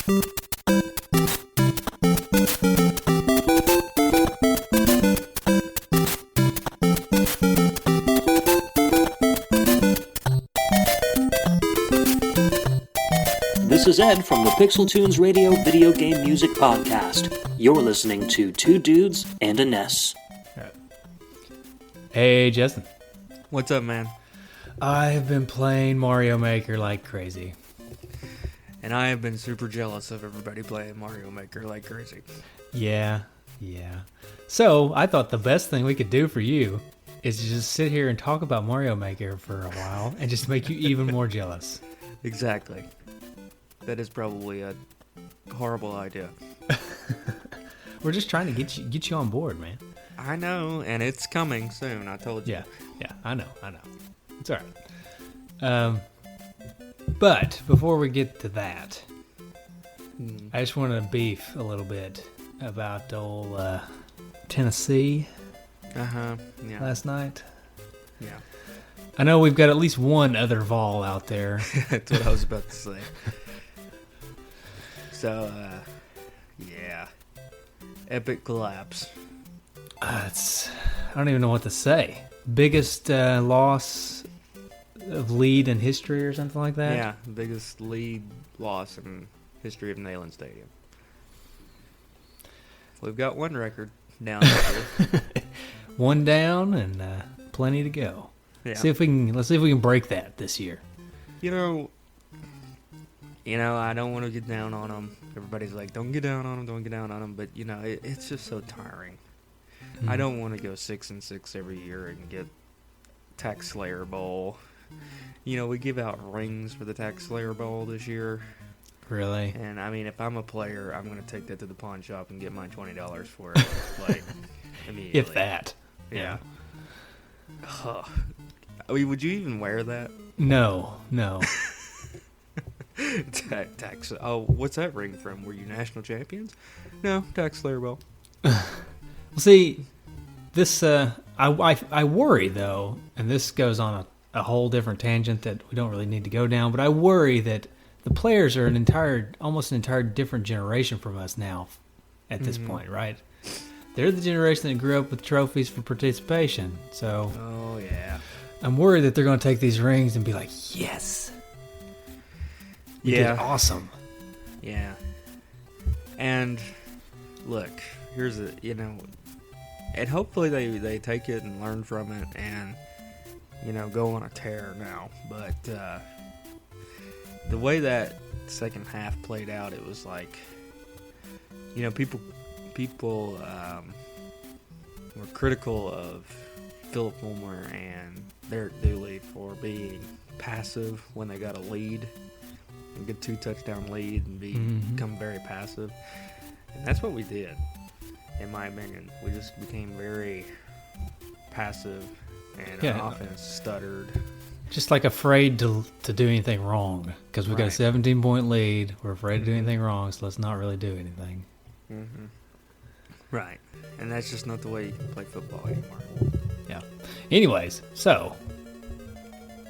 This is Ed from the Pixel Tunes Radio Video Game Music Podcast. You're listening to Two Dudes and a Ness. Hey, Justin. What's up, man? I have been playing Mario Maker like crazy. And I have been super jealous of everybody playing Mario Maker like crazy. Yeah. So, I thought the best thing we could do for you is to just sit here and talk about Mario Maker for a while and just make you even more jealous. Exactly. That is probably a horrible idea. We're just trying to get you on board, man. I know, and it's coming soon, I told you. Yeah, I know. It's all right. But before we get to that, I just want to beef a little bit about old Tennessee Yeah. last night. Yeah. I know we've got at least one other Vol out there. That's what I was about to say. So, yeah. Epic collapse. I don't even know what to say. Biggest loss of lead in history or something like that? Yeah, biggest lead loss in history of Neyland Stadium. We've got one record down there. One down and plenty to go. Yeah. Let's see if we can break that this year. You know, I don't want to get down on them. Everybody's like, don't get down on them. But, it's just so tiring. I don't want to go 6-6 every year and get Tax Slayer Bowl. We give out rings for the Tax Slayer Bowl this year. Really? And, if I'm a player, I'm going to take that to the pawn shop and get my $20 for it. Immediately. If that. Yeah. Would you even wear that? No. Tax. Oh, what's that ring from? Were you national champions? No, Tax Slayer Bowl. See, this I worry though, and this goes on a whole different tangent that we don't really need to go down. But I worry that the players are almost an entire different generation from us now. At this point, right? They're the generation that grew up with trophies for participation. So, oh yeah, I'm worried that they're going to take these rings and be like, yes. We did awesome. Yeah. And look, here's and hopefully they take it and learn from it and, go on a tear now. But the way that second half played out, it was like, people were critical of Philip Fulmer and Derek Dooley for being passive when they got a lead. And get 2-touchdown lead and become very passive. And that's what we did, in my opinion. We just became very passive, and our offense stuttered. Just like afraid to do anything wrong. Because we've got a 17-point lead. We're afraid to do anything wrong, so let's not really do anything. Mm-hmm. Right. And that's just not the way you can play football anymore. Yeah. Anyways, so,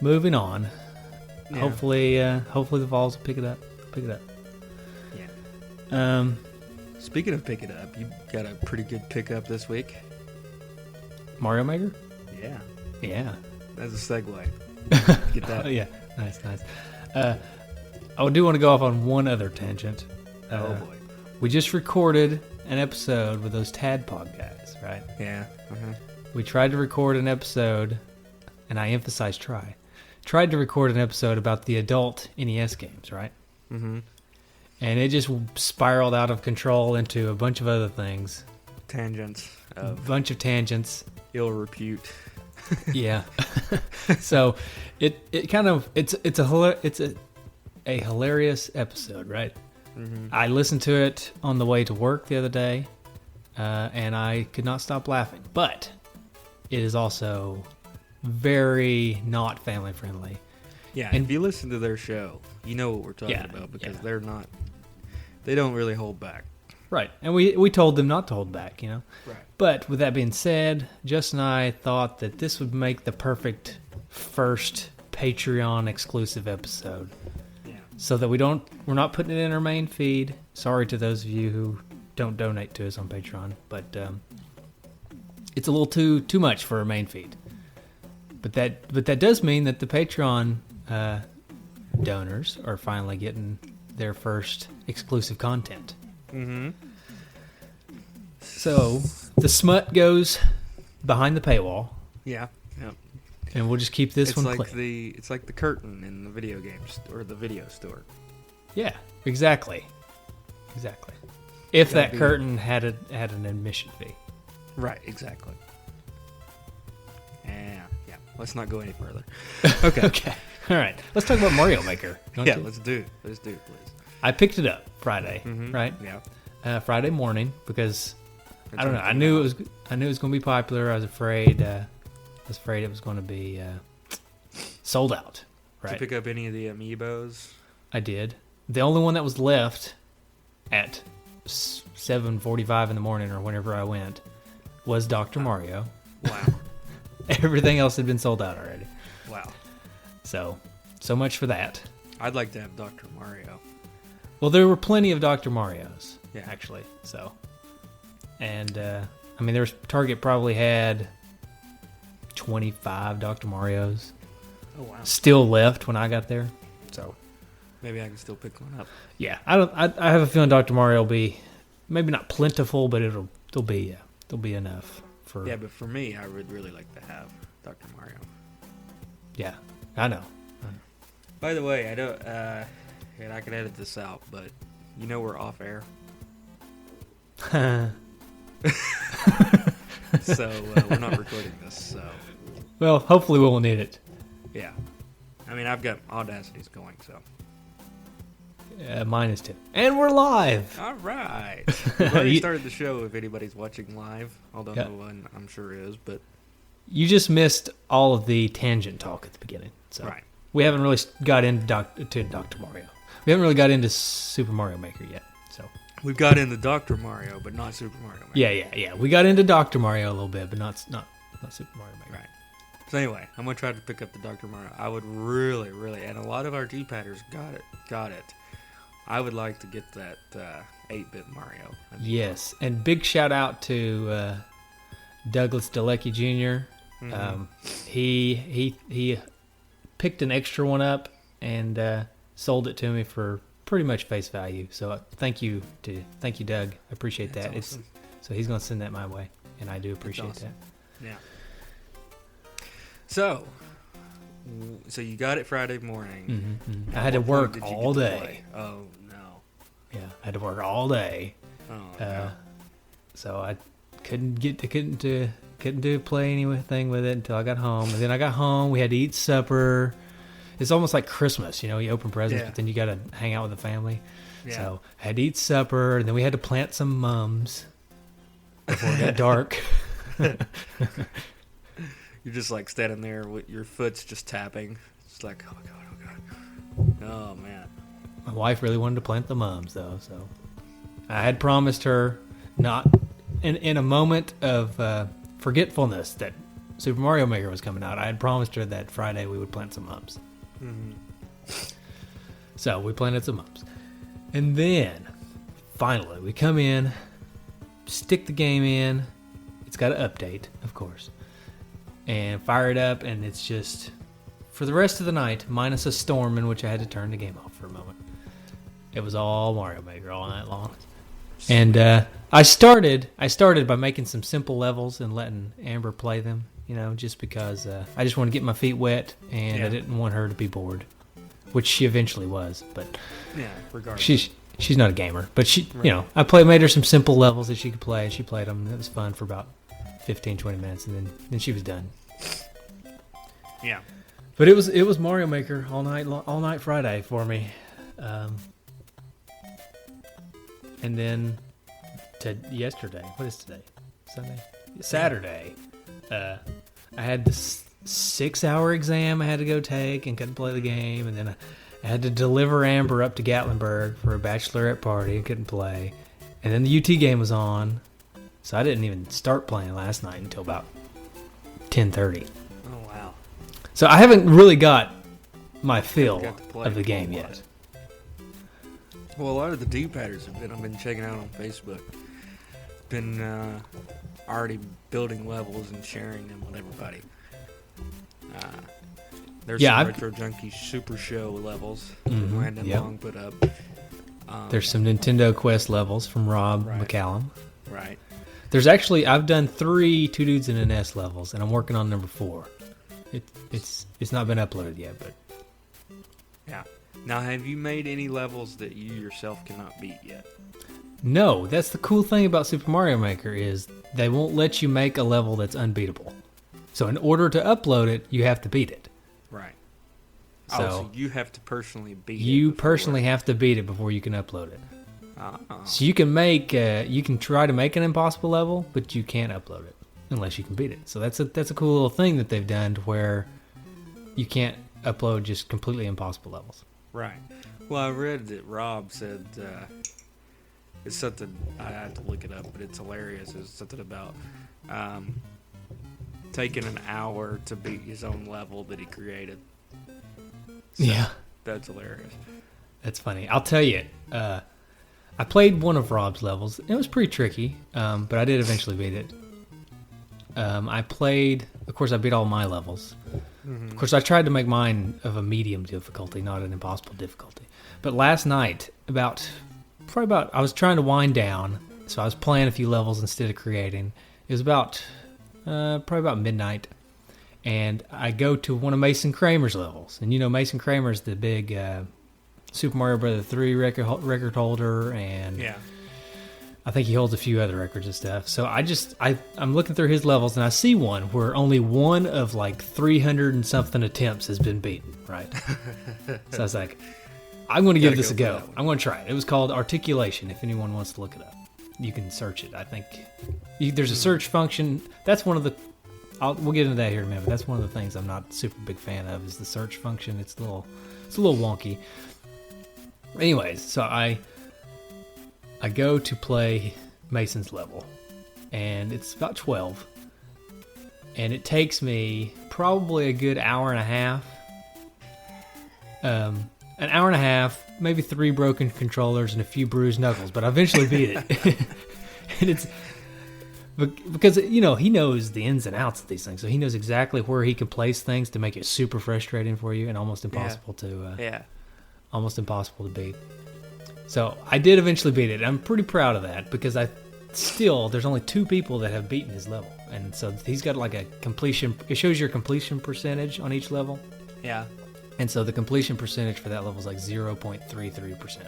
moving on. Yeah. Hopefully the Vols will pick it up. Yeah. Speaking of pick it up, you got a pretty good pickup this week. Mario Maker? Yeah. Yeah. That's a segue. Get that? Yeah. Nice. I do want to go off on one other tangent. Oh boy. We just recorded an episode with those Tadpog guys, right? Yeah. Uh-huh. We tried to record an episode, and I emphasize tried to record an episode about the adult NES games, right? Mm-hmm. And it just spiraled out of control into a bunch of other things. Tangents. A bunch of tangents. Ill repute. Yeah. So it's a hilarious episode, right? Mm-hmm. I listened to it on the way to work the other day, and I could not stop laughing. But it is also very not family friendly. Yeah, and if you listen to their show, you know what we're talking about because they don't really hold back. Right, and we told them not to hold back, Right. But with that being said, Justin and I thought that this would make the perfect first Patreon exclusive episode. Yeah. so that we're not putting it in our main feed. Sorry to those of you who don't donate to us on Patreon, but it's a little too much for our main feed. But that does mean that the Patreon donors are finally getting their first exclusive content. Mm-hmm. So the smut goes behind the paywall. Yeah. Yeah. And we'll just keep this one clean. It's like the curtain in the video games or the video store. Yeah, exactly. If that curtain had an admission fee. Right, exactly. Yeah. Let's not go any further. Okay. Okay. All right. Let's talk about Mario Maker. Yeah, let's do it. Let's do it, please. I picked it up Friday, right? Yeah. Friday morning because I don't know. I knew it was going to be popular. I was afraid it was going to be sold out. Right. Did you pick up any of the amiibos? I did. The only one that was left at 7:45 in the morning or whenever I went was Dr. Mario. Wow. Everything else had been sold out already. Wow. So much for that. I'd like to have Dr. Mario. Well, there were plenty of Dr. Marios, Yeah. actually. So, and Target probably had 25 Dr. Marios. Oh wow. Still left when I got there. So maybe I can still pick one up. Yeah, I have a feeling Dr. Mario will be maybe not plentiful, but there'll be enough for. Yeah, but for me, I would really like to have Dr. Mario. Yeah, I know. By the way, I don't. And I can edit this out, but we're off air. So we're not recording this. So. Well, hopefully we won't need it. Yeah. I mean, I've got Audacity's going, so. Mine is too. And we're live! All right. We've already started the show if anybody's watching live, although no one, I'm sure, is, but. You just missed all of the tangent talk at the beginning. So right. We haven't really got into Dr. Mario. We haven't really got into Super Mario Maker yet. So we've got into Dr. Mario, but not Super Mario Maker. Yeah. We got into Dr. Mario a little bit, but not Super Mario Maker. Right. So anyway, I'm going to try to pick up the Dr. Mario. I would really, and a lot of our G-Padders got it. I would like to get that 8-bit Mario. Yes, and big shout out to Douglas DeLeckie Jr. Mm-hmm. He picked an extra one up and sold it to me for pretty much face value. So thank you, Doug. I appreciate that. Awesome. So he's going to send that my way, and I do appreciate awesome. that. Yeah. So you got it Friday morning. Mm-hmm. I had to work all day. Oh no. Yeah, I had to work all day. Oh no. So I couldn't play anything with it until I got home. And then I got home. We had to eat supper. It's almost like Christmas, you open presents, but then you got to hang out with the family. Yeah. So I had to eat supper, and then we had to plant some mums before it got dark. You're just like standing there with your foot's just tapping. It's like, oh god. Oh man. My wife really wanted to plant the mums though, so I had promised her, not in a moment of forgetfulness that Super Mario Maker was coming out. I had promised her that Friday we would plant some mums. Mm-hmm. So we planted some mums, and then finally we come in, stick the game in. It's got an update, of course. And fire it up, and it's just, for the rest of the night, minus a storm in which I had to turn the game off for a moment. It was all Mario Maker all night long. And I started by making some simple levels and letting Amber play them, just because I just want to get my feet wet, and I didn't want her to be bored, which she eventually was. But yeah, regardless. She's not a gamer, but she, right. I made her some simple levels that she could play, and she played them. And it was fun for about 15-20 minutes, and then she was done. Yeah, but it was Mario Maker all night Friday for me, and then to yesterday. What is today? Sunday, Saturday. I had this 6-hour exam I had to go take and couldn't play the game, and then I had to deliver Amber up to Gatlinburg for a bachelorette party and couldn't play, and then the UT game was on. So I didn't even start playing last night until about 10:30. Oh, wow. So I haven't really got my fill of the game yet. Well, a lot of the D-padders I've been checking out on Facebook. Been already building levels and sharing them with everybody. There's some Retro Junkies Super Show levels that Landon Long put up. There's some Nintendo Quest levels from Rob McCallum. Right. There's actually, I've done 3 Two Dudes in an S levels, and I'm working on number 4. It's not been uploaded yet, but... Yeah. Now, have you made any levels that you yourself cannot beat yet? No, that's the cool thing about Super Mario Maker is they won't let you make a level that's unbeatable. So in order to upload it, you have to beat it. Right. So you have to personally beat it. You personally have to beat it before you can upload it. Uh-uh. So you can you can try to make an impossible level, but you can't upload it unless you can beat it. So that's a cool little thing that they've done to where you can't upload just completely impossible levels. Right. Well, I read that Rob said it's something, I had to look it up, but it's hilarious. It's something about taking an hour to beat his own level that he created. So, yeah. That's hilarious. That's funny. I'll tell you, I played one of Rob's levels. It was pretty tricky, but I did eventually beat it. Of course, I beat all my levels. Mm-hmm. Of course, I tried to make mine of a medium difficulty, not an impossible difficulty. But last night, I was trying to wind down, so I was playing a few levels instead of creating. It was probably about midnight, and I go to one of Mason Kramer's levels. And you know, Mason Kramer's the big Super Mario Bros. 3 record holder, and yeah. I think he holds a few other records and stuff. So I'm looking through his levels, and I see one where only one of like 300 and something attempts has been beaten, right? So I was like, I'm going to give this a go. I'm going to try it. It was called Articulation, if anyone wants to look it up. You can search it, I think. There's a search function. That's one of the... we'll get into that here in a minute, but that's one of the things I'm not super big fan of is the search function. It's a little wonky. Anyways, so I go to play Mason's level, and it's about 12, and it takes me probably a good hour and a half. An hour and a half, maybe 3 broken controllers and a few bruised knuckles, but I eventually beat it. And it's because, you know, he knows the ins and outs of these things, so he knows exactly where he can place things to make it super frustrating for you and almost impossible almost impossible to beat. So I did eventually beat it. I'm pretty proud of that because there's only 2 people that have beaten his level, and so he's got like a completion. It shows your completion percentage on each level. Yeah. And so the completion percentage for that level is like 0.33%.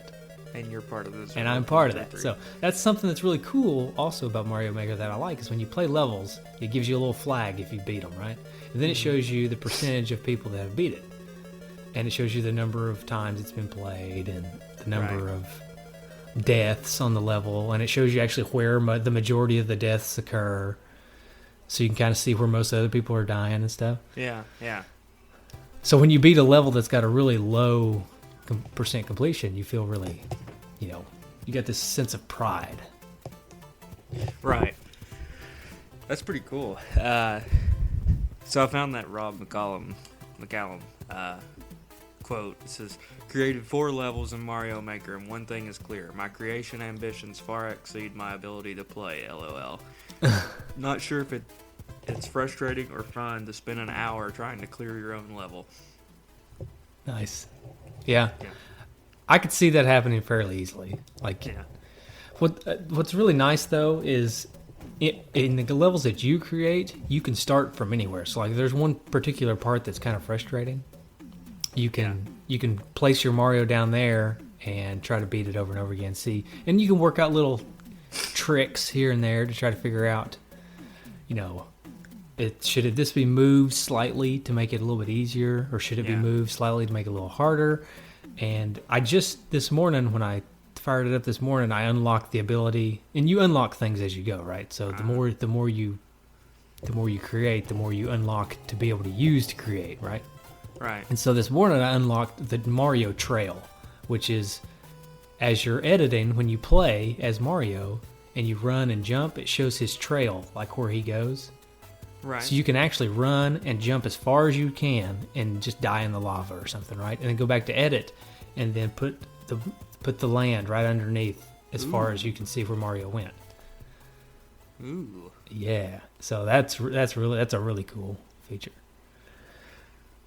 And you're part of this. And I'm part of that. So that's something that's really cool also about Mario Maker that I like is when you play levels, it gives you a little flag if you beat them, right? And then it shows you the percentage of people that have beat it. And it shows you the number of times it's been played and the number of deaths on the level. And it shows you actually where the majority of the deaths occur. So you can kind of see where most other people are dying and stuff. Yeah, yeah. So when you beat a level that's got a really low percent completion, you feel really, you got this sense of pride. Right. That's pretty cool. So I found that Rob McCallum quote. It says, created 4 levels in Mario Maker, and one thing is clear. My creation ambitions far exceed my ability to play, LOL. Not sure if it's frustrating or fun to spend an hour trying to clear your own level. Nice. Yeah. I could see that happening fairly easily. What's really nice though is in the levels that you create, you can start from anywhere. So like there's one particular part that's kind of frustrating. You can place your Mario down there and try to beat it over and over again. And you can work out little tricks here and there to try to figure out, should this be moved slightly to make it a little bit easier, or should it be moved slightly to make it a little harder? And I just this morning, when I fired it up this morning, I unlocked the ability, and you unlock things as you go, right? So the more you create, the more you unlock to be able to use to create, right? Right. And so this morning I unlocked the Mario Trail, which is as you're editing, when you play as Mario and you run and jump, it shows his trail, like where he goes. Right. So you can actually run and jump as far as you can and just die in the lava or something, right? And then go back to edit and then put put the land right underneath as far as you can see where Mario went. Ooh. Yeah, so that's a really cool feature.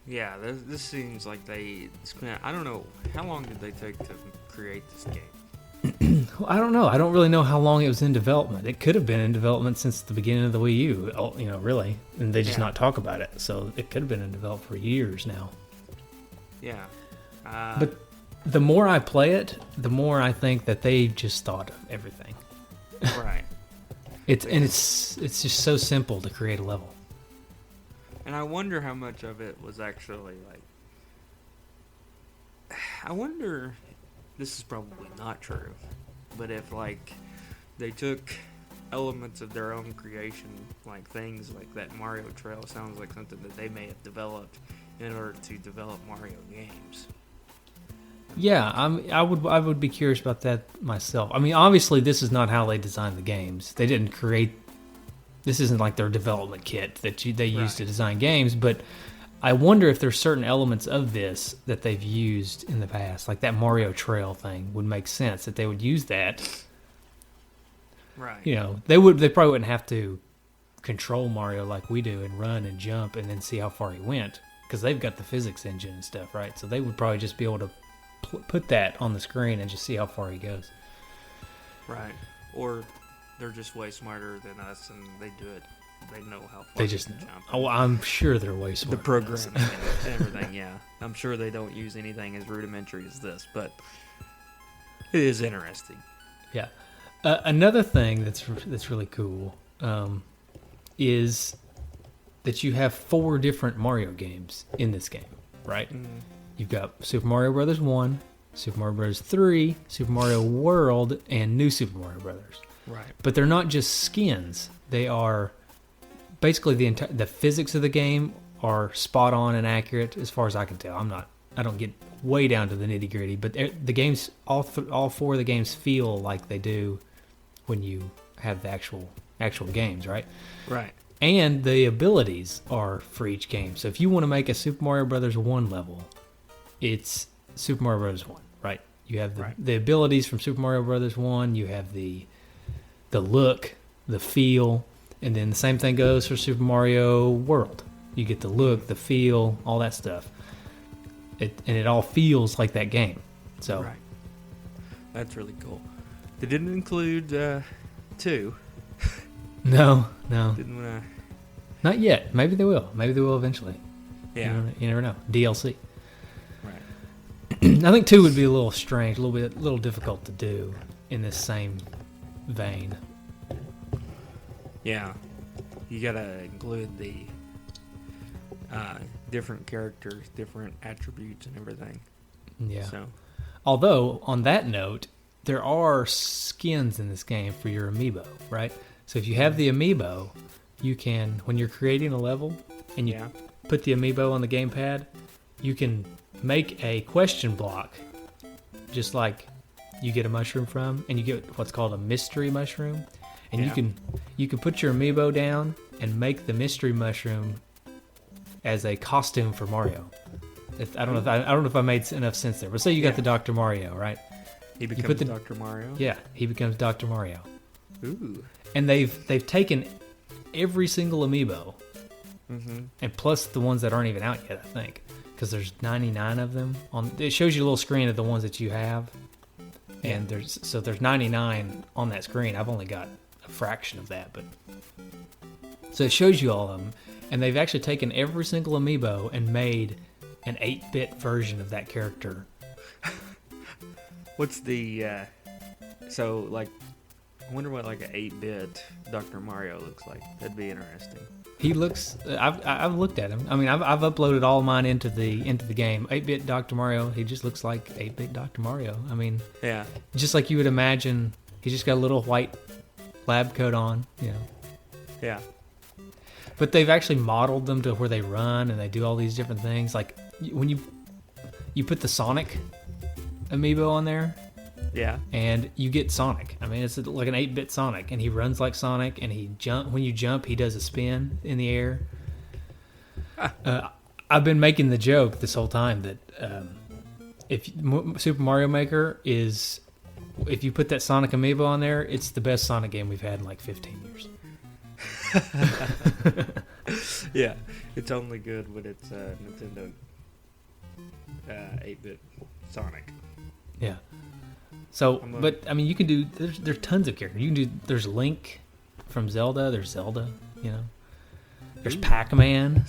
Yeah, this seems like they spent, I don't know, how long did they take to create this game? Well, I don't know. I don't really know how long it was in development. It could have been in development since the beginning of the Wii U, really, and they just not talk about it. So it could have been in development for years now. Yeah. But the more I play it, the more I think that they just thought of everything. Right. It's just so simple to create a level. And I wonder how much of it was actually I wonder, this is probably not true, but if they took elements of their own creation, like things like that Mario Trail sounds like something that they may have developed in order to develop Mario games. Yeah, I would be curious about that myself. I mean, obviously, this is not how they designed the games. They didn't create. This isn't like their development kit that they use to design games. But I wonder if there's certain elements of this that they've used in the past, like that Mario Trail thing, would make sense that they would use that. Right. They probably wouldn't have to control Mario like we do and run and jump and then see how far he went, because they've got the physics engine and stuff, right? So they would probably just be able to put that on the screen and just see how far he goes. Right. Or they're just way smarter than us and they do it. They know how far they just can jump. Oh, I'm sure they're way smarter. The programming and everything, yeah. I'm sure they don't use anything as rudimentary as this, but it is interesting. Yeah. Another thing that's really cool is that you have 4 different Mario games in this game, right? Mm-hmm. You've got Super Mario Bros. 1, Super Mario Bros. 3, Super Mario World, and New Super Mario Bros. Right. But they're not just skins. They are basically the physics of the game are spot on and accurate as far as I can tell. I don't get way down to the nitty gritty, but the games, all 4 of the games feel like they do when you have the actual games, right? Right. And the abilities are for each game. So if you want to make a Super Mario Bros. 1 level, it's Super Mario Bros. 1, right? You have the abilities from Super Mario Bros. 1. You have the look, the feel, and then the same thing goes for Super Mario World. You get the look, the feel, all that stuff. And it all feels like that game. So right. That's really cool. They didn't include 2. No. Didn't want to. Not yet. Maybe they will. Maybe they will eventually. Yeah. You never know. DLC. Right. I think 2 would be a little strange, a little difficult to do in this same vein. Yeah. You gotta include the different characters, different attributes, and everything. Yeah. So. Although, on that note, there are skins in this game for your amiibo, right? So if you have the amiibo, you can, when you're creating a level and you put the amiibo on the gamepad, you can make a question block, just like you get a mushroom from, and you get what's called a mystery mushroom, and you can put your amiibo down and make the mystery mushroom as a costume for Mario. I don't know if I made enough sense there, but say you got the Dr. Mario, right? He becomes Dr. Mario? Yeah, he becomes Dr. Mario. Ooh. And they've taken every single amiibo, and plus the ones that aren't even out yet, I think, because there's 99 of them. It shows you a little screen of the ones that you have, and there's 99 on that screen. I've only got a fraction of that, but so it shows you all of them, and they've actually taken every single amiibo and made an 8-bit version of that character. What's the I wonder what like an 8-bit Dr. Mario looks like. That'd be interesting. He looks. I've looked at him. I mean, I've uploaded all mine into the game. 8-bit Dr. Mario. He just looks like 8-bit Dr. Mario. I mean, yeah, just like you would imagine. He's just got a little white lab coat on. Yeah. But they've actually modeled them to where they run and they do all these different things. Like when you put the Sonic amiibo on there. Yeah. And you get Sonic. I mean, it's like an 8-bit Sonic, and he runs like Sonic, and when you jump, he does a spin in the air. I've been making the joke this whole time that Super Mario Maker is, if you put that Sonic Amiibo on there, it's the best Sonic game we've had in like 15 years. Yeah, it's only good when it's Nintendo 8-bit Sonic. Yeah. So, but I mean, you can do. There's tons of characters. You can do. There's Link from Zelda. There's Zelda. You know. There's Pac-Man.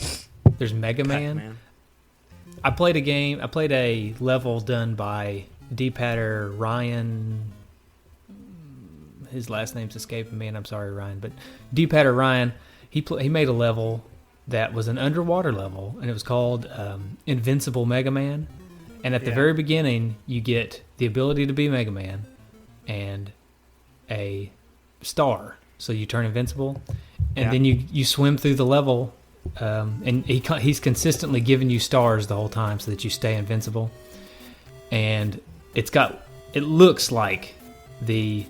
There's Mega Man. Pac-Man. I played a level done by D-Patter Ryan. His last name's escaping me, and I'm sorry, Ryan. But D-Patter Ryan, he made a level that was an underwater level, and it was called Invincible Mega Man. And at the very beginning, you get the ability to be Mega Man and a star, so you turn invincible. And then you swim through the level, and he's consistently giving you stars the whole time so that you stay invincible. And it looks like the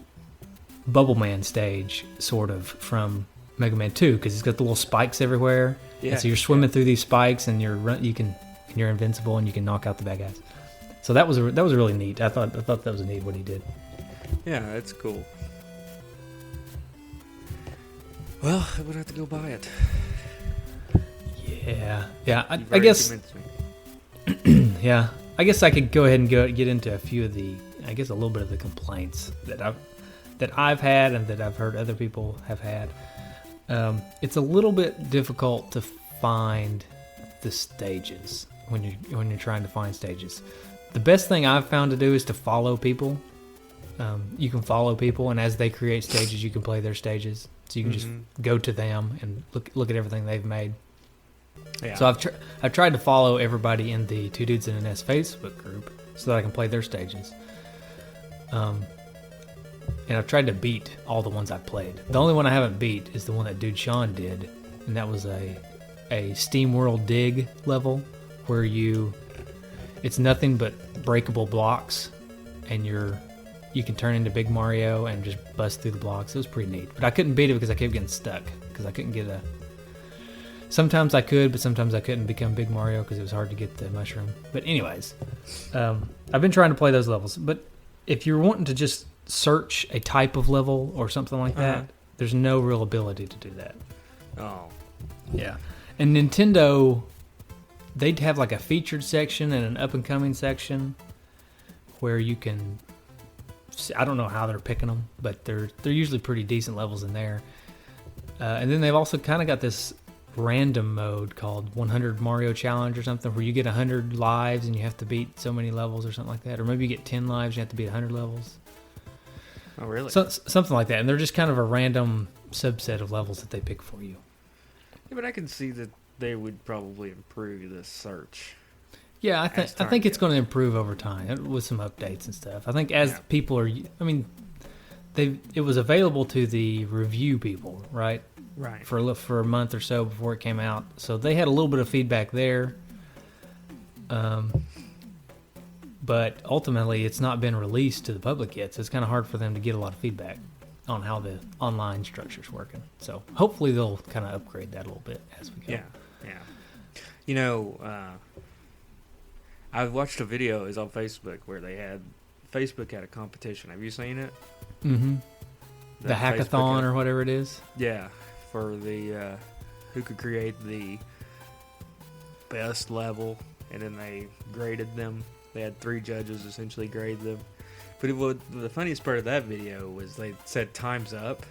Bubble Man stage, sort of, from Mega Man 2, because it's got the little spikes everywhere. Yeah. And so you're swimming through these spikes, and you're invincible, and you can knock out the bad guys. So that was really neat. I thought that was neat what he did. Yeah, that's cool. Well, I would have to go buy it. Yeah. I guess. Yeah, I guess I could go ahead and get into a few of a little bit of the complaints that I've had and that I've heard other people have had. It's a little bit difficult to find the stages when you're trying to find stages. The best thing I've found to do is to follow people. You can follow people, and as they create stages, you can play their stages. So you can just go to them and look at everything they've made. Yeah. So I've tried to follow everybody in the Two Dudes and an S Facebook group so that I can play their stages. And I've tried to beat all the ones I've played. The only one I haven't beat is the one that Dude Sean did, and that was a Steam World Dig level where it's nothing but breakable blocks, and you can turn into Big Mario and just bust through the blocks. It was pretty neat. But I couldn't beat it because I kept getting stuck. Because I couldn't get Sometimes I could, but sometimes I couldn't become Big Mario because it was hard to get the mushroom. But anyways, I've been trying to play those levels. But if you're wanting to just search a type of level or something like that, there's no real ability to do that. Oh. Yeah. And Nintendo, they'd have like a featured section and an up-and-coming section where you can... I don't know how they're picking them, but they're usually pretty decent levels in there. And then they've also kind of got this random mode called 100 Mario Challenge or something, where you get 100 lives and you have to beat so many levels or something like that. Or maybe you get 10 lives and you have to beat 100 levels. Oh, really? So, something like that. And they're just kind of a random subset of levels that they pick for you. Yeah, but I can see that they would probably improve the search. Yeah, I think it's going to improve over time with some updates and stuff. I think as people are, I mean, it was available to the review people, right? Right. For a month or so before it came out, so they had a little bit of feedback there. But ultimately, it's not been released to the public yet, so it's kind of hard for them to get a lot of feedback on how the online structure's working. So hopefully they'll kind of upgrade that a little bit as we go. Yeah. You know, I've watched a video is on Facebook where Facebook had a competition. Have you seen it? Mm-hmm. The hackathon or whatever it is? Yeah, for the who could create the best level, and then they graded them. They had 3 judges essentially grade them. But the funniest part of that video was they said time's up,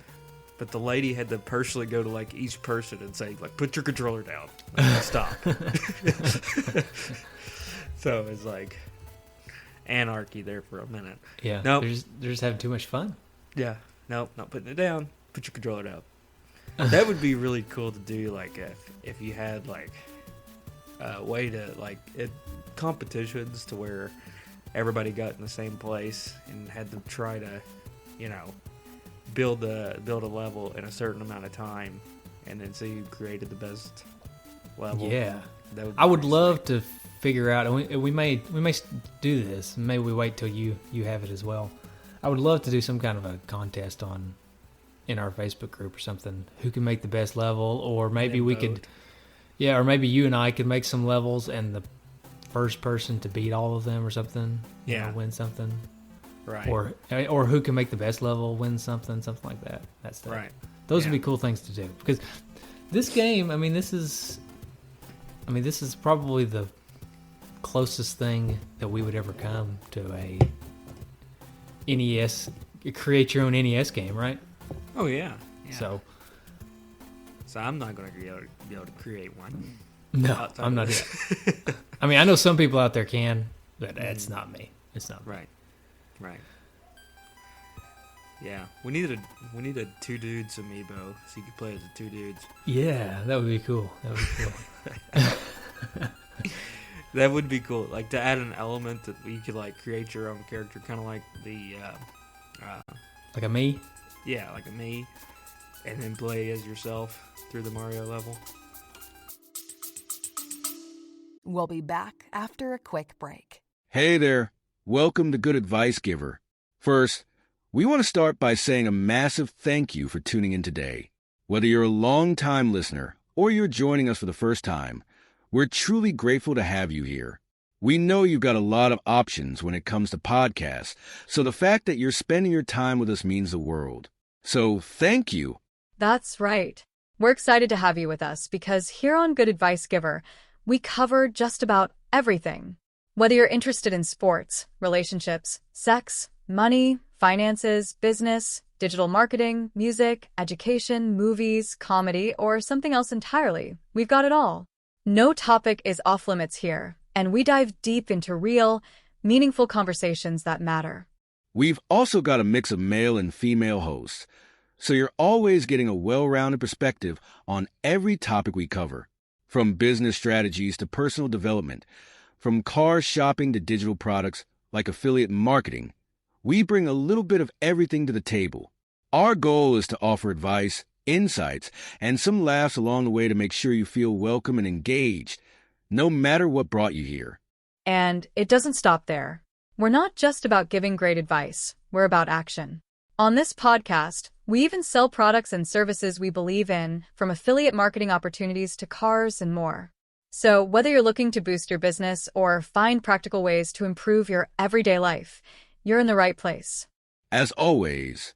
but the lady had to personally go to like each person and say like, put your controller down, like, stop. So it's like anarchy there for a minute. Yeah, nope. They're just having too much fun. Yeah, nope, not putting it down. Put your controller down. That would be really cool to do, like if you had like a way to like competitions to where everybody got in the same place and had to try to, you know, build a level in a certain amount of time, and then see who created the best level. Yeah, I would love to figure out, and we may do this. Maybe we wait till you have it as well. I would love to do some kind of a contest in our Facebook group or something. Who can make the best level, or maybe we could, or maybe you and I could make some levels, and the first person to beat all of them or something. You know, win something. Right. Or who can make the best level win something like that. That's the, right. Those would be cool things to do, because this game, this is probably the closest thing that we would ever come to a NES, create your own NES game, right? Oh yeah. So I'm not going to be able to create one. No, I'm not. I know some people out there can, but it's not me. It's not me. Right. Yeah, we need a two dudes amiibo so you could play as the two dudes. Yeah, that would be cool. That would be cool. Like to add an element that you could like create your own character, kind of like the like a me. Yeah, like a me, and then play as yourself through the Mario level. We'll be back after a quick break. Hey there. Welcome to Good Advice Giver. First, we want to start by saying a massive thank you for tuning in today. Whether you're a long-time listener or you're joining us for the first time, we're truly grateful to have you here. We know you've got a lot of options when it comes to podcasts, so the fact that you're spending your time with us means the world. So thank you. That's right. We're excited to have you with us because here on Good Advice Giver, we cover just about everything. Whether you're interested in sports, relationships, sex, money, finances, business, digital marketing, music, education, movies, comedy, or something else entirely, we've got it all. No topic is off limits here, and we dive deep into real, meaningful conversations that matter. We've also got a mix of male and female hosts, so you're always getting a well-rounded perspective on every topic we cover, from business strategies to personal development, from car shopping to digital products like affiliate marketing. We bring a little bit of everything to the table. Our goal is to offer advice, insights, and some laughs along the way to make sure you feel welcome and engaged, no matter what brought you here. And it doesn't stop there. We're not just about giving great advice, we're about action. On this podcast, we even sell products and services we believe in, from affiliate marketing opportunities to cars and more. So whether you're looking to boost your business or find practical ways to improve your everyday life, you're in the right place. As always,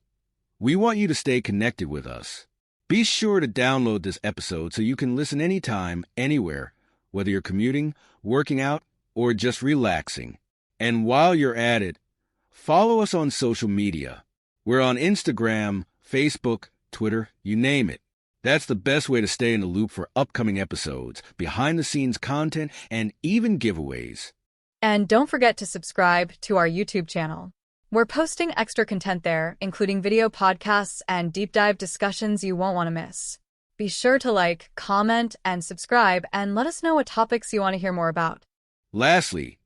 we want you to stay connected with us. Be sure to download this episode so you can listen anytime, anywhere, whether you're commuting, working out, or just relaxing. And while you're at it, follow us on social media. We're on Instagram, Facebook, Twitter, you name it. That's the best way to stay in the loop for upcoming episodes, behind-the-scenes content, and even giveaways. And don't forget to subscribe to our YouTube channel. We're posting extra content there, including video podcasts and deep dive discussions you won't want to miss. Be sure to like, comment, and subscribe, and let us know what topics you want to hear more about. Lastly,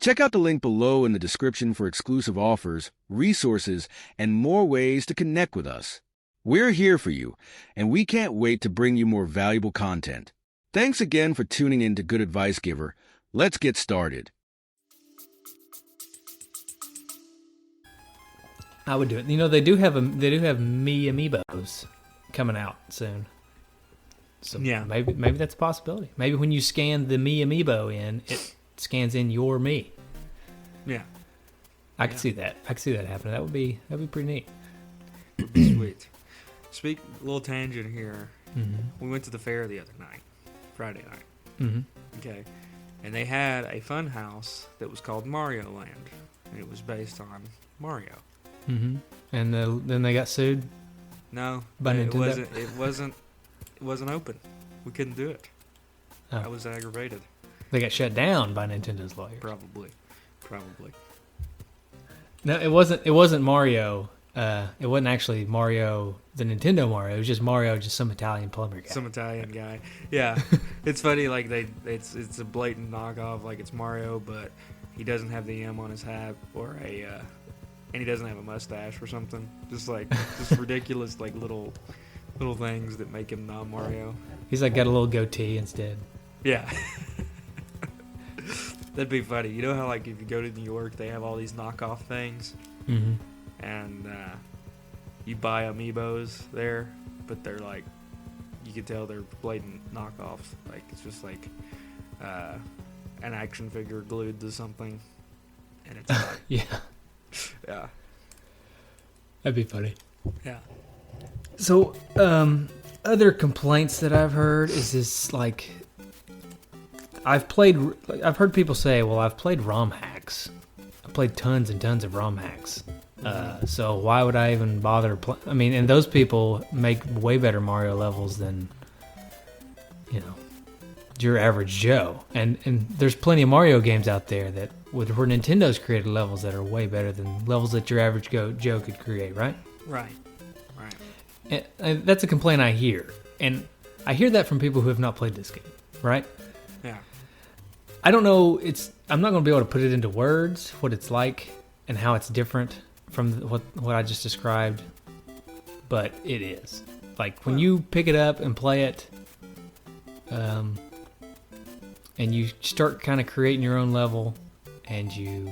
check out the link below in the description for exclusive offers, resources, and more ways to connect with us. We're here for you, and we can't wait to bring you more valuable content. Thanks again for tuning in to Good Advice Giver. Let's get started. I would do it. You know, they do have me amiibos coming out soon. So yeah, maybe that's a possibility. Maybe when you scan the me amiibo in, it scans in your me. Yeah, I could see that. I could see that happening. That'd be pretty neat. Sweet. Speak a little tangent here. Mm-hmm. We went to the fair the other night, Friday night. Mm-hmm. Okay, and they had a fun house that was called Mario Land, and it was based on Mario. Mm-hmm. And then they got sued. No, by it Nintendo? It wasn't open. We couldn't do it. Oh. I was aggravated. They got shut down by Nintendo's lawyers. Probably. No, it wasn't Mario. It wasn't actually Mario, the Nintendo Mario. It was just Mario, just some Italian plumber guy. Some Italian guy. Yeah, it's funny. Like it's a blatant knockoff. Like it's Mario, but he doesn't have the M on his hat or and he doesn't have a mustache or something. Just ridiculous, like little things that make him not Mario. He's like got a little goatee instead. Yeah. That'd be funny. You know how like if you go to New York, they have all these knockoff things, mm-hmm. and you buy amiibos there, but they're like, you can tell they're blatant knockoffs. Like it's just like an action figure glued to something, and it's not. Yeah, Yeah. that'd be funny. Yeah. So, other complaints that I've heard is this, like, I've heard people say, well, I've played ROM hacks. I've played tons and tons of ROM hacks. So why would I even bother I mean, and those people make way better Mario levels than, your average Joe. And there's plenty of Mario games out there that where Nintendo's created levels that are way better than levels that your average Joe could create, right? Right. And that's a complaint I hear. And I hear that from people who have not played this game, right? Yeah. I don't know, I'm not going to be able to put it into words, what it's like and how it's different from what I just described, but it is. Like, when you pick it up and play it, and you start kind of creating your own level, and you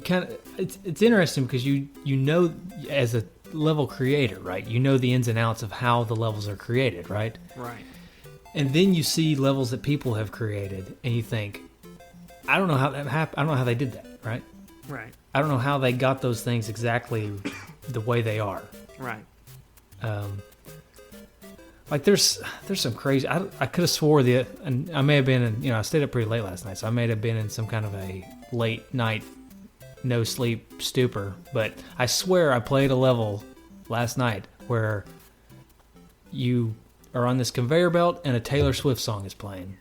kind of, it's interesting because you know, as a level creator, right? You know the ins and outs of how the levels are created, right? Right. And then you see levels that people have created, and you think, I don't know how that happened. I don't know how they did that, right? Right. I don't know how they got those things exactly the way they are. Right. Like there's some crazy. I could have swore and I may have been in. I stayed up pretty late last night, so I may have been in some kind of a late night, no sleep stupor. But I swear I played a level last night where you are on this conveyor belt and a Taylor Swift song is playing.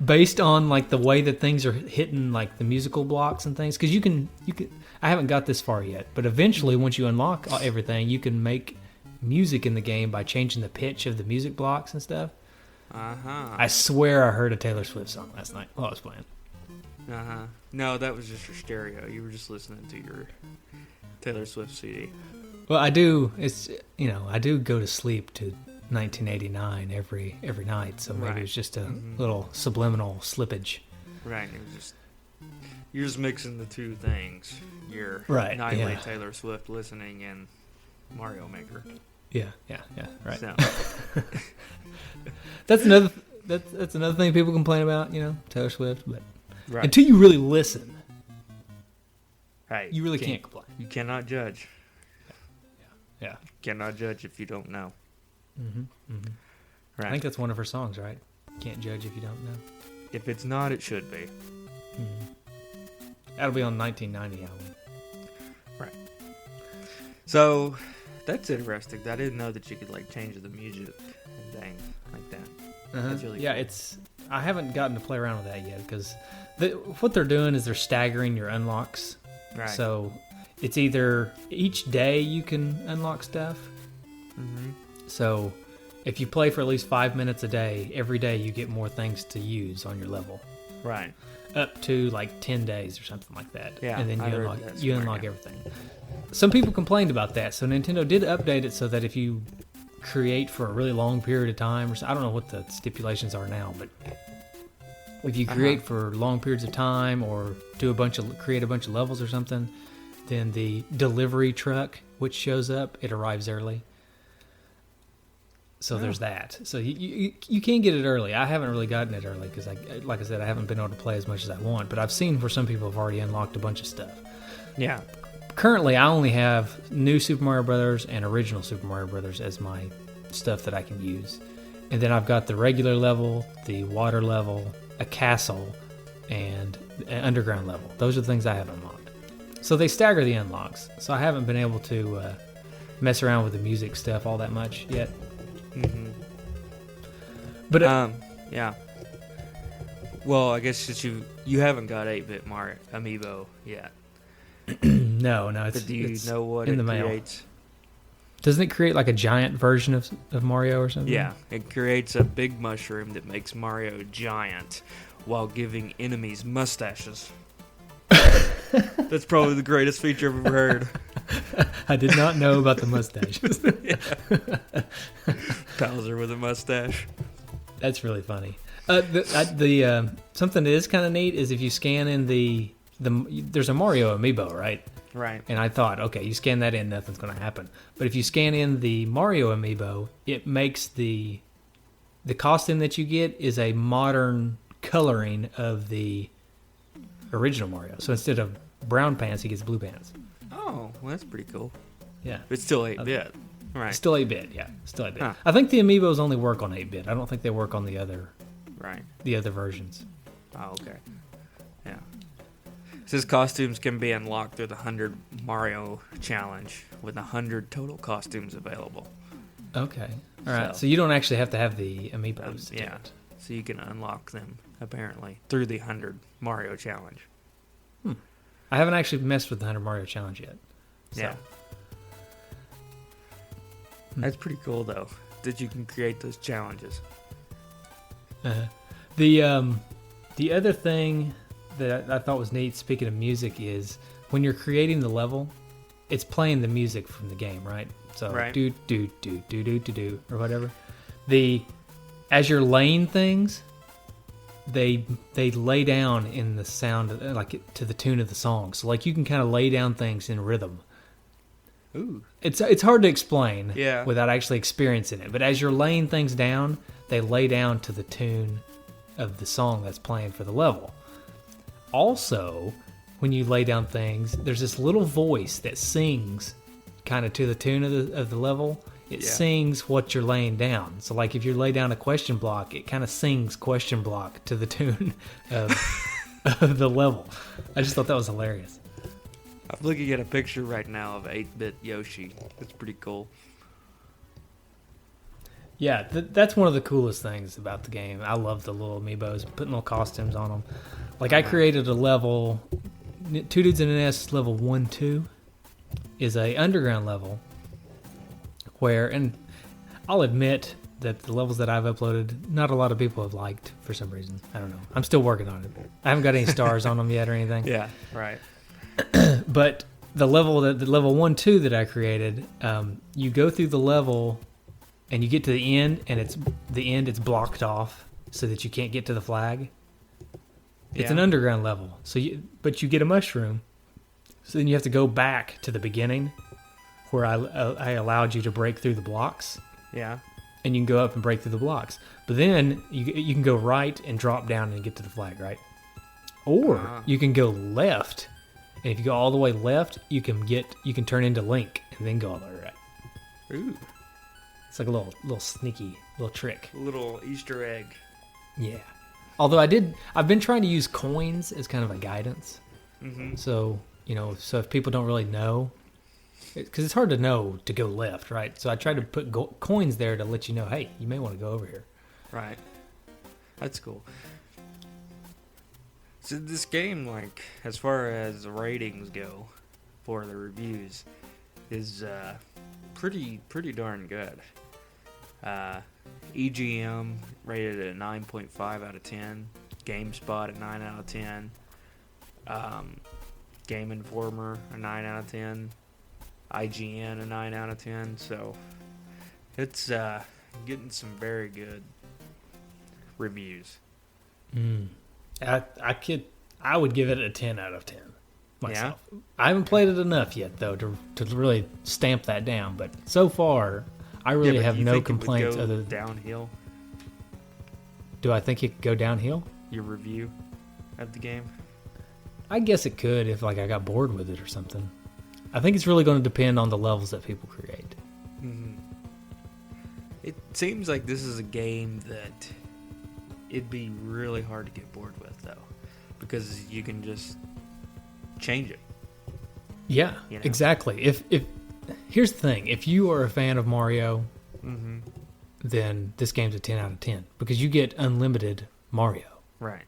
Based on like the way that things are hitting, like the musical blocks and things, because you can. I haven't got this far yet, but eventually, once you unlock everything, you can make music in the game by changing the pitch of the music blocks and stuff. I swear I heard a Taylor Swift song last night while I was playing. No, that was just your stereo. You were just listening to your Taylor Swift CD. Well, I do. I do go to sleep to 1989 every night, so maybe it's just a little subliminal slippage. Right. You're just mixing the two things. Your nightly Taylor Swift listening and Mario Maker. Yeah, right. So. That's another thing people complain about, Taylor Swift, but right. Until you really listen, right, you really can't complain. You cannot judge. Yeah. You cannot judge if you don't know. Right. I think that's one of her songs, right? Can't judge if you don't know. If it's not, it should be. That'll be on 1990 album. Right. So that's interesting. I didn't know that you could like change the music and things like that. That's really cool. I haven't gotten to play around with that yet because what they're doing is they're staggering your unlocks. Right. So it's either each day you can unlock stuff. So if you play for at least 5 minutes a day, every day you get more things to use on your level. Right. Up to like 10 days or something like that. Yeah. And then you unlock everything. Some people complained about that, so Nintendo did update it so that if you create for a really long period of time, I don't know what the stipulations are now, but if you create for long periods of time or create a bunch of levels or something, then the delivery truck, which shows up, it arrives early. So there's that. So you can get it early. I haven't really gotten it early because, like I said, I haven't been able to play as much as I want. But I've seen where some people have already unlocked a bunch of stuff. Yeah. Currently, I only have New Super Mario Brothers and Original Super Mario Brothers as my stuff that I can use. And then I've got the regular level, the water level, a castle, and an underground level. Those are the things I have unlocked. So they stagger the unlocks. So I haven't been able to mess around with the music stuff all that much yet. But yeah. Well, I guess since you haven't got 8-bit Mario Amiibo yet. No, it's but do you know what in it the mail. Creates? Doesn't it create like a giant version of Mario or something? Yeah, it creates a big mushroom that makes Mario giant while giving enemies mustaches. That's probably the greatest feature I've ever heard. I did not know about the mustaches. Bowser with a mustache. That's really funny. The something that is kind of neat is if you scan in there's a Mario amiibo, right? Right. And I thought, okay, you scan that in, nothing's going to happen. But if you scan in the Mario amiibo, it makes the the costume that you get is a modern coloring of the original Mario. So instead of brown pants, he gets blue pants. Oh, well, that's pretty cool. Yeah. It's still 8-bit. Right. Still 8-bit, yeah. Still 8-bit. Huh. I think the amiibos only work on 8-bit. I don't think they work on the other versions. Oh, okay. Yeah. It says costumes can be unlocked through the 100 Mario challenge with 100 total costumes available. Okay. All right. So you don't actually have to have the amiibos. to do Yeah. it. So you can unlock them, apparently, through the 100 Mario challenge. I haven't actually messed with the 100 Mario challenge yet. So. Yeah. That's pretty cool, though, that you can create those challenges. The other thing that I thought was neat, speaking of music, is when you're creating the level, it's playing the music from the game, right? So Right. do do do do do do do or whatever. As you're laying things, they lay down in the sound to the tune of the song. So like you can kind of lay down things in rhythm. Ooh. It's hard to explain Yeah. without actually experiencing it. But as you're laying things down, they lay down to the tune of the song that's playing for the level. Also, when you lay down things, there's this little voice that sings kind of to the tune of the level. It sings what you're laying down. So like if you lay down a question block, it kind of sings question block to the tune of the level. I just thought that was hilarious. I'm looking at a picture right now of 8-bit Yoshi. That's pretty cool. Yeah, that's one of the coolest things about the game. I love the little amiibos, putting little costumes on them. Like I created a level, Two Dudes in an S level 1-2 is a underground level where, and I'll admit that the levels that I've uploaded, not a lot of people have liked for some reason. I don't know. I'm still working on it. I haven't got any stars on them yet or anything. Yeah, right. But the level 1-2 that I created, you go through the level and you get to the end, and it's blocked off so that you can't get to the flag. It's an underground level, but you get a mushroom, so then you have to go back to the beginning where I allowed you to break through the blocks. Yeah. And you can go up and break through the blocks, but then you can go right and drop down and get to the flag, right? Or you can go left, and if you go all the way left, you can turn into Link and then go all the way right. Ooh. It's like a little sneaky little trick. A little Easter egg. Yeah. Although I've been trying to use coins as kind of a guidance. Mm-hmm. So, so if people don't really know, because it's hard to know to go left, right? So I tried to put coins there to let you know, hey, you may want to go over here. Right. That's cool. So this game, like, as far as the ratings go for the reviews, is pretty darn good. EGM rated at 9.5 out of 10. GameSpot at 9 out of 10. Game Informer a 9 out of 10. IGN a 9 out of 10. So it's getting some very good reviews. I would give it a 10 out of 10 myself. Yeah? I haven't played it enough yet, though, to really stamp that down. But so far, I really have no complaints. It would go downhill? Do I think it could go downhill? Your review of the game? I guess it could if I got bored with it or something. I think it's really going to depend on the levels that people create. Mm-hmm. It seems like this is a game that it'd be really hard to get bored with, though, because you can just change it. Yeah, exactly. If here's the thing: if you are a fan of Mario, then this game's a 10 out of 10 because you get unlimited Mario. Right.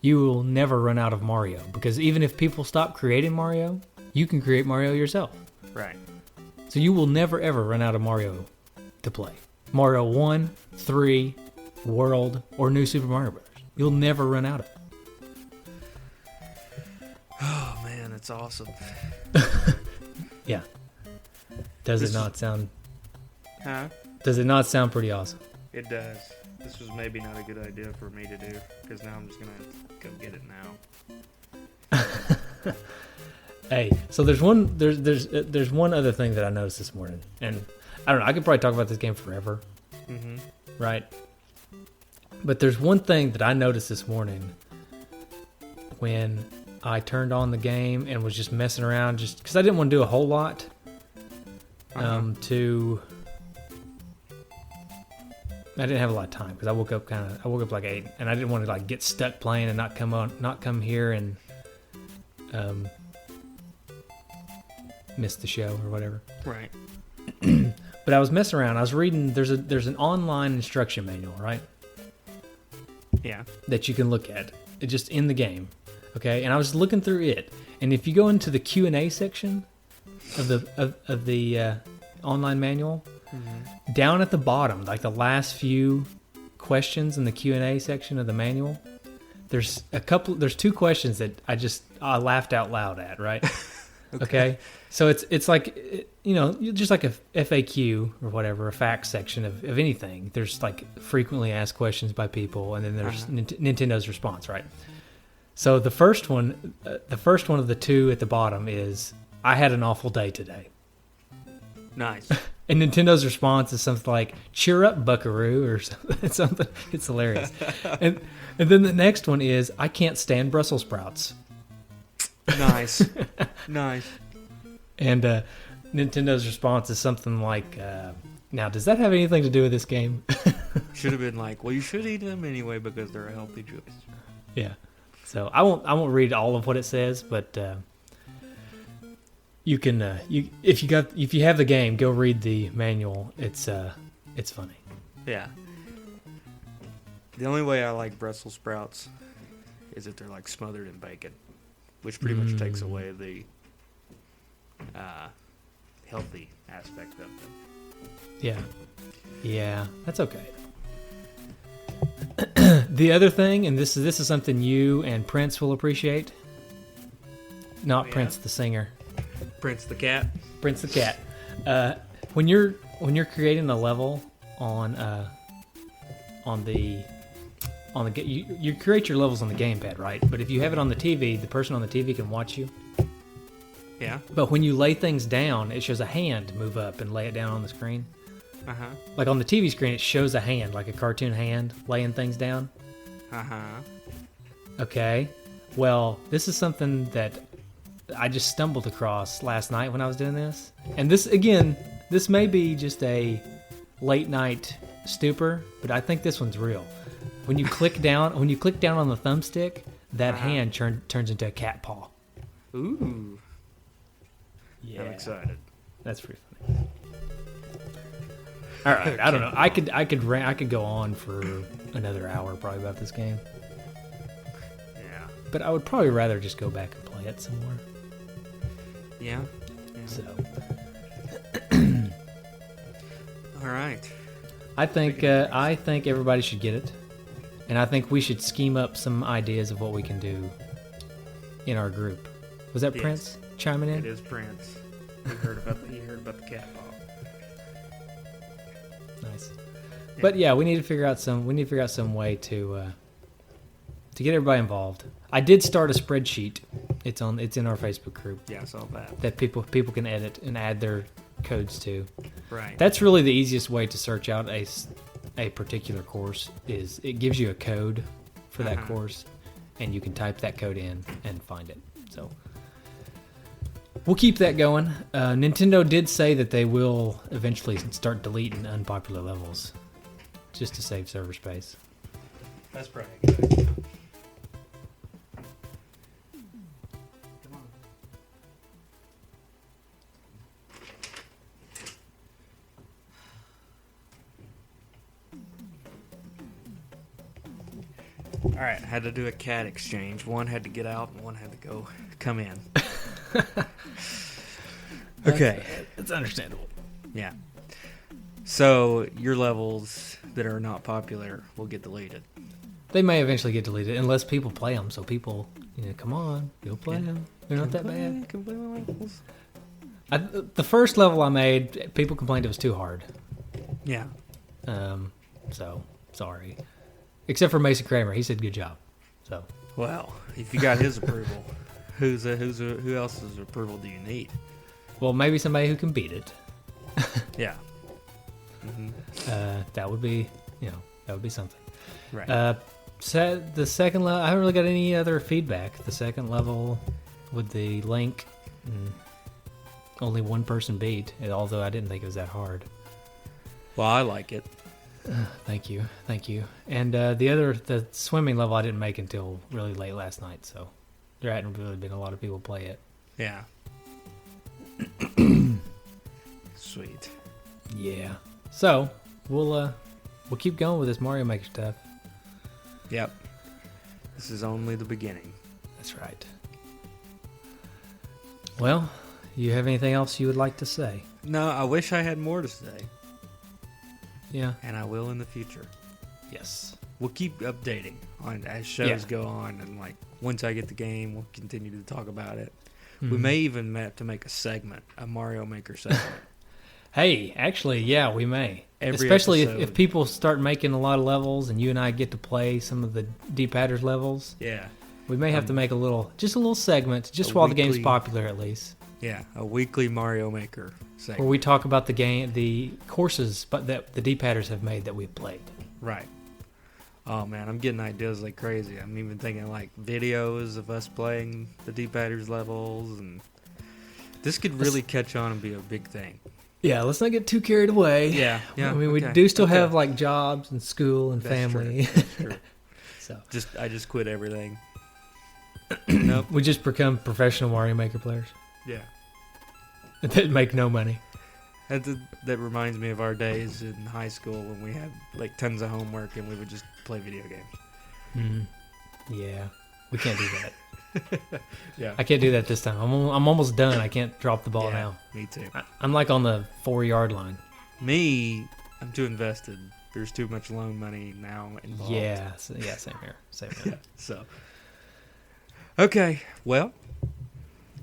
You will never run out of Mario because even if people stop creating Mario, you can create Mario yourself. Right. So you will never ever run out of Mario to play. Mario 1, 3, World, or New Super Mario Bros. You'll never run out of it. Oh man, that's awesome. Yeah. Does it not sound pretty awesome? It does. This was maybe not a good idea for me to do because now I'm just gonna go get it now. Hey, so there's one other thing that I noticed this morning, and I don't know. I could probably talk about this game forever, right? But there's one thing that I noticed this morning when I turned on the game and was just messing around, just because I didn't want to do a whole lot. I didn't have a lot of time because I woke up like 8, and I didn't want to like get stuck playing and not come here and miss the show or whatever. Right. But I was messing around. I was reading. There's an online instruction manual, right? Yeah. That you can look at. It just in the game, okay? And I was looking through it, and if you go into the Q&A section of the online manual, down at the bottom, like the last few questions in the Q&A section of the manual, there's 2 questions that I laughed out loud at, right? Okay. So it's like, just like a FAQ or whatever, a facts section of anything. There's like frequently asked questions by people, and then there's Nintendo's response, right? So the first one of the 2 at the bottom is, I had an awful day today. Nice. And Nintendo's response is something like, cheer up, buckaroo, or something. It's hilarious. And then the next one is, I can't stand Brussels sprouts. Nice. Nice. And Nintendo's response is something like, now, does that have anything to do with this game? Should have been like, well, you should eat them anyway because they're a healthy choice. Yeah. So I won't read all of what it says, but you can if you have the game, go read the manual. It's funny. Yeah. The only way I like Brussels sprouts is if they're like smothered in bacon, which pretty much takes away the healthy aspect of them. Yeah, that's okay. The other thing, and this is something you and Prince will appreciate. Not Prince the singer. Prince the cat. Prince the cat. When you're creating a level on the you create your levels on the gamepad, right? But if you have it on the TV, the person on the TV can watch you. Yeah. But when you lay things down, it shows a hand move up and lay it down on the screen. Uh-huh. Like on the TV screen, it shows a hand, like a cartoon hand, laying things down. Uh-huh. Okay. Well, this is something that I just stumbled across last night when I was doing this. And this may be just a late night stupor, but I think this one's real. When you click down on the thumbstick, that hand turns into a cat paw. Ooh. Yeah. I'm excited. That's pretty funny. All right, I don't know. I could go on for another hour probably about this game. Yeah. But I would probably rather just go back and play it some more. Yeah. So. All right. I think everybody should get it, and I think we should scheme up some ideas of what we can do in our group. Was that Prince chiming in? It is Prince. He heard about the cat paw. Nice. Yeah. But yeah, we need to figure out some way to get everybody involved. I did start a spreadsheet. It's in our Facebook group. Yeah, I saw that. That people can edit and add their codes to. Right. That's really the easiest way to search out a particular course. Is it gives you a code for that course, and you can type that code in and find it. So we'll keep that going. Nintendo did say that they will eventually start deleting unpopular levels just to save server space. That's pretty good. All right, I had to do a cat exchange. One had to get out, and one had to come in. Okay. It's understandable. Yeah. So your levels that are not popular will get deleted. They may eventually get deleted unless people play them. So people, come on, go play them. They're not that bad. Can play my levels. The first level I made, people complained it was too hard. Yeah. So sorry. Except for Mason Kramer, he said good job. So. Well, if you got his approval, who else's approval do you need? Well, maybe somebody who can beat it. Yeah. Mm-hmm. That would be, that would be something. Right. The second level, I haven't really got any other feedback. The second level with the link, only one person beat, although I didn't think it was that hard. Well, I like it. Thank you. And the swimming level I didn't make until really late last night, so there hadn't really been a lot of people play it. Yeah. Sweet. Yeah. So we'll keep going with this Mario Maker stuff. Yep. This is only the beginning. That's right. Well, you have anything else you would like to say? No, I wish I had more to say. Yeah. And I will in the future. Yes. We'll keep updating on as shows go on, and like once I get the game, we'll continue to talk about it. Mm-hmm. We may even have to make a segment, a Mario Maker segment. Hey, actually, yeah, we may. Especially if people start making a lot of levels and you and I get to play some of the D-Padders levels. Yeah. We may have to make a little segment, just while the game's popular at least. Yeah, a weekly Mario Maker segment. Where we talk about the courses that the D-Padders have made that we've played. Right. Oh man, I'm getting ideas like crazy. I'm even thinking like videos of us playing the D-Padders levels, and this could really catch on and be a big thing. Yeah, let's not get too carried away. Yeah. I mean, we do still have like jobs and school and family. That's true. So I just quit everything. Nope. We just become professional Mario Maker players Yeah. that make no money. That reminds me of our days in high school when we had like tons of homework and we would just play video games. Mm-hmm. Yeah, we can't do that. Yeah. I can't do that this time. I'm almost done. I can't drop the ball now. Me too. I'm like on the 4-yard line. I'm too invested. There's too much loan money now involved. Yeah, same here. Yeah, so. Okay, well,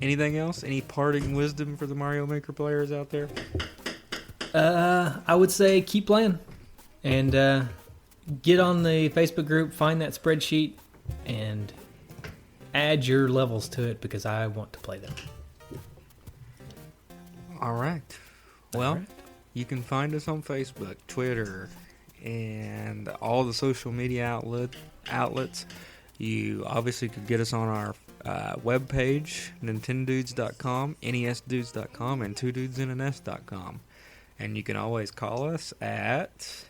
anything else? Any parting wisdom for the Mario Maker players out there? I would say keep playing and get on the Facebook group, find that spreadsheet, and add your levels to it because I want to play them. All right. Well, you can find us on Facebook, Twitter, and all the social media outlets. You obviously could get us on our webpage, nintendudes.com, nesdudes.com, and twodudesandans.com. And you can always call us at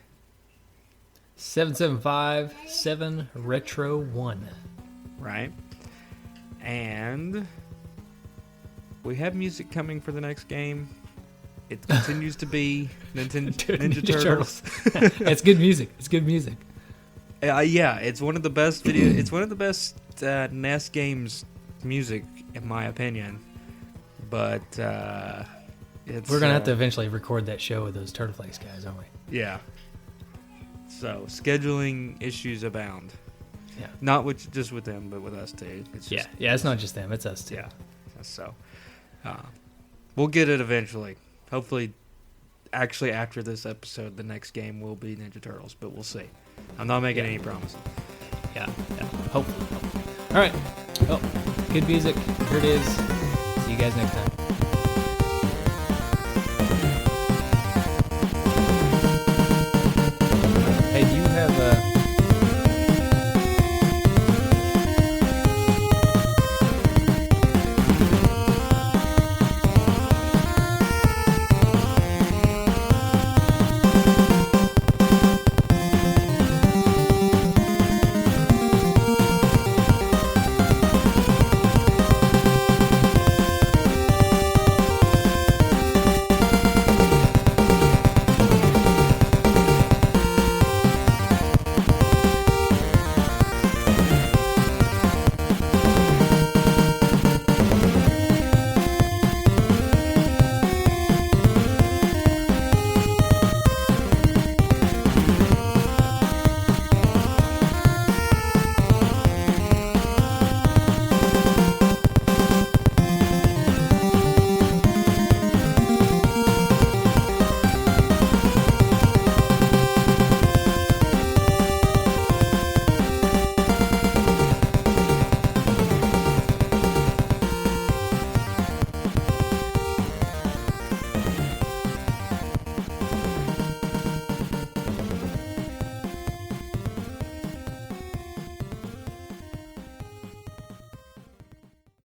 775-7-RETRO-1. Right. And we have music coming for the next game. It continues to be Ninja Turtles. It's good music. Yeah, it's one of the best It's one of the best NES games music, in my opinion. But we're gonna have to eventually record that show with those Turtleflakes guys, aren't we? Yeah. So scheduling issues abound. Yeah. Not just with them, but with us too. It's not just them; it's us too. Yeah. So we'll get it eventually. Hopefully, actually after this episode, the next game will be Ninja Turtles, but we'll see. I'm not making any promises. Yeah. Hopefully. All right. Well, good music. Here it is. See you guys next time. Hey, do you have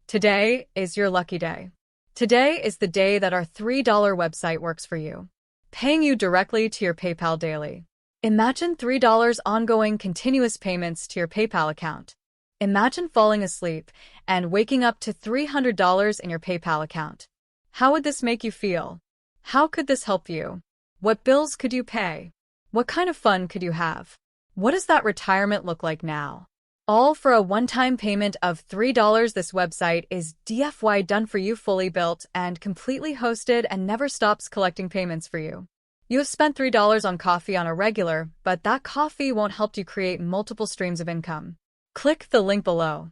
Today is your lucky day. Today is the day that our $3 website works for you, paying you directly to your PayPal daily. Imagine $3 ongoing continuous payments to your PayPal account. Imagine falling asleep and waking up to $300 in your PayPal account. How would this make you feel? How could this help you? What bills could you pay? What kind of fun could you have? What does that retirement look like now? All for a one-time payment of $3. This website is DFY done for you, fully built and completely hosted, and never stops collecting payments for you. You have spent $3 on coffee on a regular, but that coffee won't help you create multiple streams of income. Click the link below.